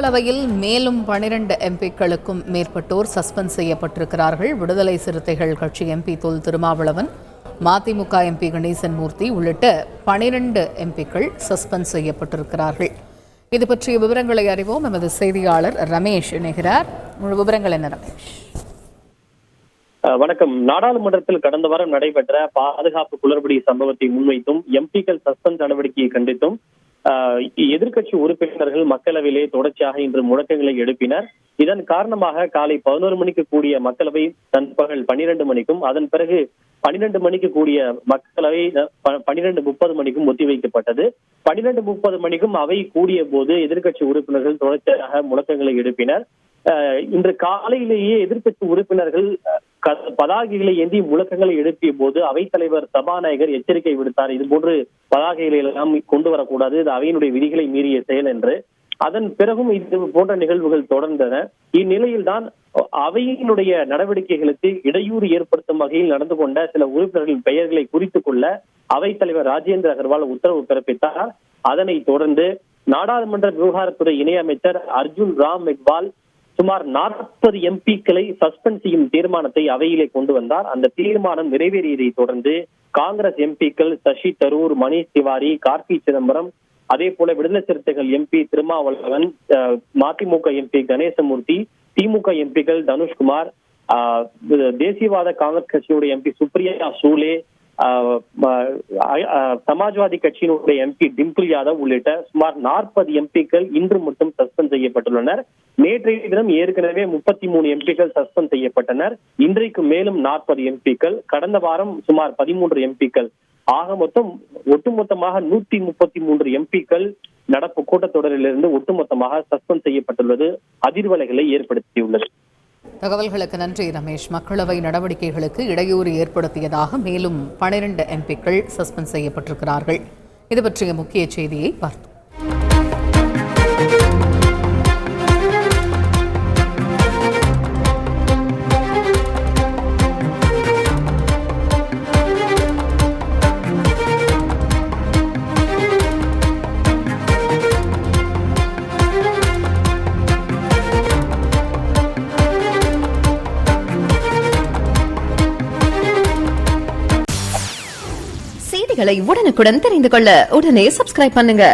மக்களவையில் மேலும் 12 எம்பிக்களுக்கும் மேற்பட்டோர் சஸ்பெண்ட் செய்யப்பட்டிருக்கிறார்கள். விடுதலை சிறுத்தைகள் கட்சி எம்பி தொல் திருமாவளவன், மதிமுக எம்பி கணேசன் மூர்த்தி உள்ளிட்ட 12 எம்பிக்கள் சஸ்பெண்ட் செய்யப்பட்டிருக்கிறார்கள். இது பற்றிய விவரங்களை அறிவோம். எமது செய்தியாளர் ரமேஷ் இணைகிறார். முழு விவரங்கள் என்ன ரமேஷ்? வணக்கம். நாடாளுமன்றத்தில் கடந்த வாரம் நடைபெற்ற பாதுகாப்பு குளறுபடி சம்பவத்தை முன்வைத்தும் எம்பிக்கள் சஸ்பெண்ட் நடவடிக்கையை கண்டித்தும் எதிர்க்கட்சி உறுப்பினர்கள் மக்களவையிலே தொடர்ச்சியாக இன்று முழக்கங்களை எழுப்பினர். இதன் காரணமாக காலை 11 மணிக்கு கூடிய மக்களவை நண்பகல் 12 மணிக்கும், அதன் பிறகு 12 மணிக்கு கூடிய மக்களவை 12:30 மணிக்கும் ஒத்திவைக்கப்பட்டது. 12:30 மணிக்கும் அவை கூடிய போது எதிர்க்கட்சி உறுப்பினர்கள் தொடர்ச்சியாக முழக்கங்களை எழுப்பினர். இன்று காலையிலேயே எதிர்க்கட்சி உறுப்பினர்கள் பதாகைகளை ஏந்தி முழக்கங்களை எழுப்பிய போது அவைத்தலைவர் சபாநாயகர் எச்சரிக்கை விடுத்தார். இது போன்று பதாகைகளை எல்லாம் கொண்டு வரக்கூடாது, இது அவையினுடைய விதிகளை மீறிய செயல் என்று. அதன் பிறகும் இது போன்ற நிகழ்வுகள் தொடர்ந்தன. இந்நிலையில் தான் அவையினுடைய நடவடிக்கைகளுக்கு இடையூறு ஏற்படுத்தும் வகையில் நடந்து கொண்ட சில உறுப்பினர்களின் பெயர்களை குறித்துக் கொள்ள அவைத்தலைவர் ராஜேந்திர அகர்வால் உத்தரவு பிறப்பித்தார். அதனைத் தொடர்ந்து நாடாளுமன்ற விவகாரத்துறை இணையமைச்சர் அர்ஜுன் ராம் மெக்வால் சுமார் 40 எம்பிக்களை சஸ்பெண்ட் செய்யும் தீர்மானத்தை அவையிலே கொண்டு வந்தார். அந்த தீர்மானம் நிறைவேறியதை தொடர்ந்து காங்கிரஸ் எம்பிக்கள் சசி தரூர், மணிஷ் திவாரி, கார்த்தி சிதம்பரம், அதே போல விடுதலை சிறுத்தைகள் எம்பி திருமாவளவன், மதிமுக எம்பி கணேசமூர்த்தி, திமுக எம்பிக்கள் தனுஷ்குமார், தேசியவாத காங்கிரஸ் கட்சியுடைய எம்பி சுப்ரியா சூலே, சமாஜ்வாதி கட்சியினுடைய எம்பி டிம்பிள் யாதவ் உள்ளிட்ட சுமார் 40 எம்பிக்கள் இன்று மட்டும் சஸ்பெண்ட் செய்யப்பட்டுள்ளனர். நேற்றைய தினம் ஏற்கனவே 33 எம்பிக்கள் சஸ்பெண்ட் செய்யப்பட்டனர். இன்றைக்கு மேலும் 40 எம்பிக்கள், கடந்த வாரம் சுமார் 13 எம்பிக்கள், ஆக மொத்தம் ஒட்டுமொத்தமாக 133 எம்பிக்கள் நடப்பு கூட்டத்தொடரிலிருந்து ஒட்டுமொத்தமாக சஸ்பெண்ட் செய்யப்பட்டுள்ளது அதிர்வலைகளை ஏற்படுத்தியுள்ளது. தகவல்களுக்கு நன்றி ரமேஷ். மக்களவை நடவடிக்கைகளுக்கு இடையூறு ஏற்படுத்தியதாக மேலும் 12 எம்பிக்கள் சஸ்பெண்ட் செய்யப்பட்டிருக்கிறார்கள். இது பற்றிய முக்கிய செய்தியை பார்த்தோம். செய்திகளை உடனுக்குடன் தெரிந்து கொள்ள உடனே சப்ஸ்கிரைப் பண்ணுங்க.